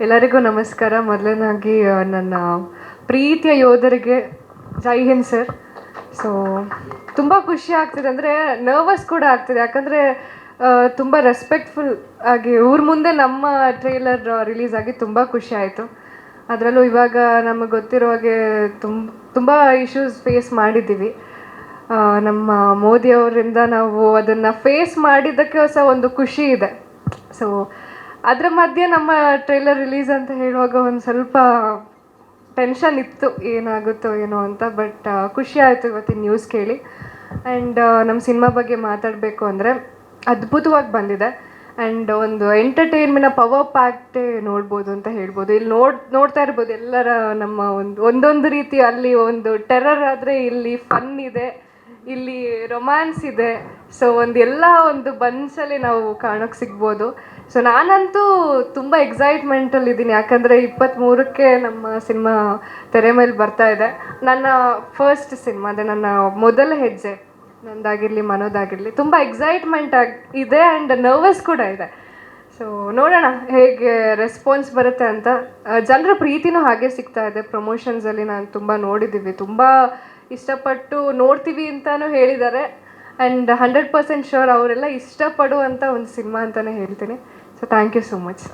ಎಲ್ಲರಿಗೂ ನಮಸ್ಕಾರ. ಮೊದಲನೇದಾಗಿ ನನ್ನ ಪ್ರೀತಿಯ ಯೋಧರಿಗೆ ಜೈ ಹಿಂದ್ ಸರ್. ಸೊ ತುಂಬ ಖುಷಿ ಆಗ್ತಿದೆ, ಅಂದರೆ ನರ್ವಸ್ ಕೂಡ ಆಗ್ತಿದೆ. ಯಾಕಂದರೆ ತುಂಬ ರೆಸ್ಪೆಕ್ಟ್ಫುಲ್ ಆಗಿ ಊರ ಮುಂದೆ ನಮ್ಮ ಟ್ರೇಲರ್ ರಿಲೀಸ್ ಆಗಿ ತುಂಬ ಖುಷಿ ಆಯಿತು. ಅದರಲ್ಲೂ ಇವಾಗ ನಮಗೆ ಗೊತ್ತಿರೋ ಹಾಗೆ ತುಂಬ ಇಶ್ಯೂಸ್ ಫೇಸ್ ಮಾಡಿದ್ದೀವಿ. ನಮ್ಮ ಮೋದಿಯವರಿಂದ ನಾವು ಅದನ್ನು ಫೇಸ್ ಮಾಡಿದ್ದಕ್ಕೆ ಸಹ ಒಂದು ಖುಷಿ ಇದೆ. ಸೊ ಅದರ ಮಧ್ಯೆ ನಮ್ಮ ಟ್ರೈಲರ್ ರಿಲೀಸ್ ಅಂತ ಹೇಳುವಾಗ ಒಂದು ಸ್ವಲ್ಪ ಟೆನ್ಷನ್ ಇತ್ತು, ಏನಾಗುತ್ತೋ ಏನೋ ಅಂತ. ಬಟ್ ಖುಷಿ ಆಯಿತು ಇವತ್ತಿನ ನ್ಯೂಸ್ ಕೇಳಿ. ಆ್ಯಂಡ್ ನಮ್ಮ ಸಿನಿಮಾ ಬಗ್ಗೆ ಮಾತಾಡಬೇಕು ಅಂದರೆ ಅದ್ಭುತವಾಗಿ ಬಂದಿದೆ. ಆ್ಯಂಡ್ ಒಂದು ಎಂಟರ್ಟೈನ್ಮೆಂಟ್ ಪವರ್ ಪ್ಯಾಕ್ಟೇ ನೋಡ್ಬೋದು ಅಂತ ಹೇಳ್ಬೋದು. ಇಲ್ಲಿ ನೋಡ್ತಾ ಇರ್ಬೋದು ಎಲ್ಲರ ನಮ್ಮ ಒಂದೊಂದು ರೀತಿ, ಅಲ್ಲಿ ಒಂದು ಟೆರರ್ ಆದರೆ ಇಲ್ಲಿ ಫನ್ ಇದೆ, ಇಲ್ಲಿ ರೊಮ್ಯಾನ್ಸ್ ಇದೆ. ಸೊ ಒಂದು ಬನ್ಸಲ್ಲಿ ನಾವು ಕಾಣೋಕ್ಕೆ ಸಿಗ್ಬೋದು. ಸೊ ನಾನಂತೂ ತುಂಬ ಎಕ್ಸೈಟ್ಮೆಂಟಲ್ಲಿ ಇದ್ದೀನಿ, ಯಾಕಂದರೆ 23ಕ್ಕೆ ನಮ್ಮ ಸಿನಿಮಾ ತೆರೆ ಮೇಲೆ ಬರ್ತಾ ಇದೆ. ನನ್ನ ಫಸ್ಟ್ ಸಿನಿಮಾ, ಅದೇ ನನ್ನ ಮೊದಲ ಹೆಜ್ಜೆ, ನಂದಾಗಿರಲಿ ಮನೋದಾಗಿರಲಿ. ತುಂಬ ಎಕ್ಸೈಟ್ಮೆಂಟ್ ಇದೆ ಆ್ಯಂಡ್ ನರ್ವಸ್ ಕೂಡ ಇದೆ. ಸೊ ನೋಡೋಣ ಹೇಗೆ ರೆಸ್ಪಾನ್ಸ್ ಬರುತ್ತೆ ಅಂತ. ಜನರ ಪ್ರೀತಿನೂ ಹಾಗೆ ಸಿಗ್ತಾ ಇದೆ. ಪ್ರಮೋಷನ್ಸಲ್ಲಿ ನಾನು ತುಂಬ ನೋಡಿದ್ದೀವಿ, ತುಂಬ ಇಷ್ಟಪಟ್ಟು ನೋಡ್ತೀವಿ ಅಂತಲೂ ಹೇಳಿದ್ದಾರೆ. ಆ್ಯಂಡ್ 100% ಶೋರ್ ಅವರೆಲ್ಲ ಇಷ್ಟಪಡುವಂಥ ಒಂದು ಸಿನಿಮಾ ಅಂತಲೇ ಹೇಳ್ತೀನಿ. So thank you so much.